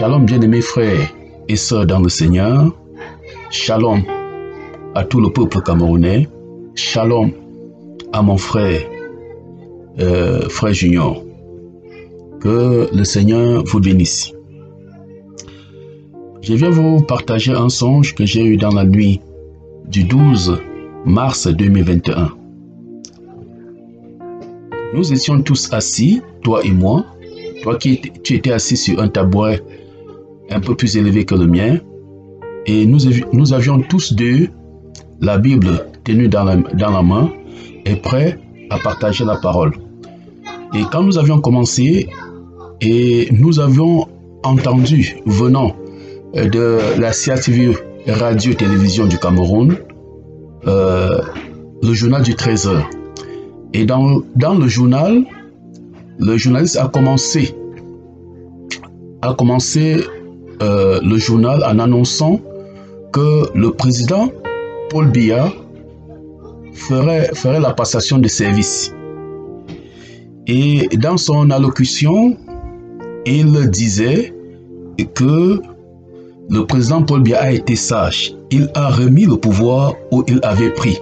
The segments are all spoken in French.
Shalom bien-aimés frères et sœurs dans le Seigneur. Shalom à tout le peuple camerounais. Shalom à mon frère, frère Junior. Que le Seigneur vous bénisse. Je viens vous partager un songe que j'ai eu dans la nuit du 12 mars 2021. Nous étions tous assis, toi et moi. Toi tu étais assis sur un tabouret un peu plus élevé que le mien. Et nous avions tous deux la Bible tenue dans la main et prêts à partager la parole. Et quand nous avions commencé, et nous avions entendu venant de la CATV radio-télévision du Cameroun, le journal du 13h. Et dans le journal, le journaliste a commencé le journal en annonçant que le président Paul Biya ferait la passation de service. Et dans son allocution, il disait que le président Paul Biya a été sage. Il a remis le pouvoir où il avait pris,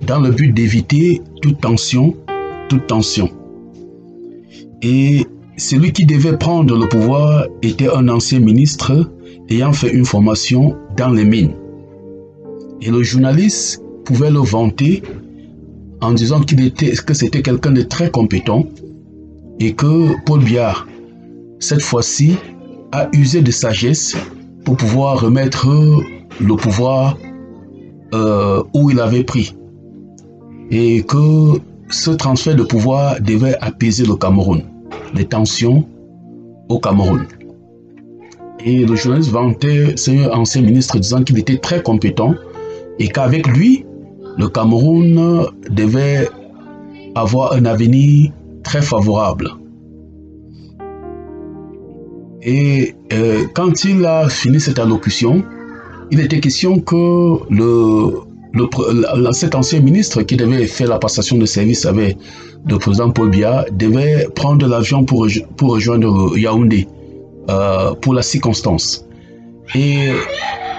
dans le but d'éviter toute tension. Et celui qui devait prendre le pouvoir était un ancien ministre ayant fait une formation dans les mines. Et le journaliste pouvait le vanter en disant que c'était quelqu'un de très compétent et que Paul Biya, cette fois-ci, a usé de sagesse pour pouvoir remettre le pouvoir où il avait pris. Et que ce transfert de pouvoir devait apaiser le Cameroun, les tensions au Cameroun. Et le journaliste vantait ce ancien ministre disant qu'il était très compétent et qu'avec lui, le Cameroun devait avoir un avenir très favorable. Et quand il a fini cette allocution, il était question que cet ancien ministre qui devait faire la passation de service avec le président Paul Biya devait prendre l'avion pour rejoindre Yaoundé pour la circonstance. Et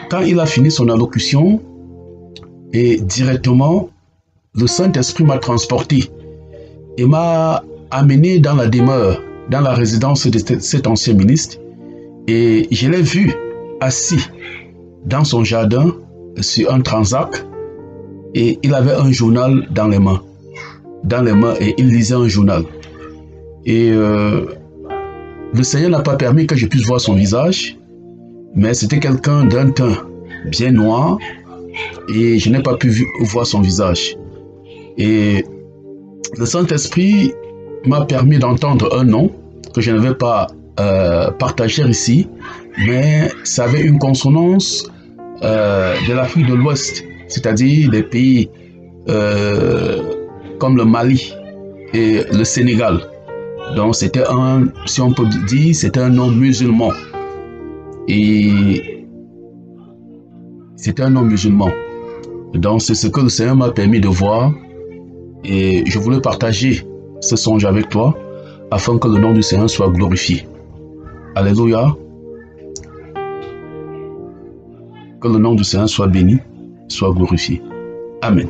quand il a fini son allocution, et directement, le Saint-Esprit m'a transporté et m'a amené dans la demeure, dans la résidence de cet ancien ministre. Et je l'ai vu assis dans son jardin sur un transac. Et il avait un journal dans les mains, et il lisait un journal. Et le Seigneur n'a pas permis que je puisse voir son visage, mais c'était quelqu'un d'un teint bien noir, et je n'ai pas pu voir son visage. Et le Saint-Esprit m'a permis d'entendre un nom que je ne vais pas partager ici, mais ça avait une consonance de l'Afrique de l'Ouest, c'est-à-dire des pays comme le Mali et le Sénégal. Donc c'était si on peut dire, c'était un nom musulman. Et c'était un nom musulman. Donc c'est ce que le Seigneur m'a permis de voir. Et je voulais partager ce songe avec toi, afin que le nom du Seigneur soit glorifié. Alléluia. Que le nom du Seigneur soit béni, soit glorifié. Amen.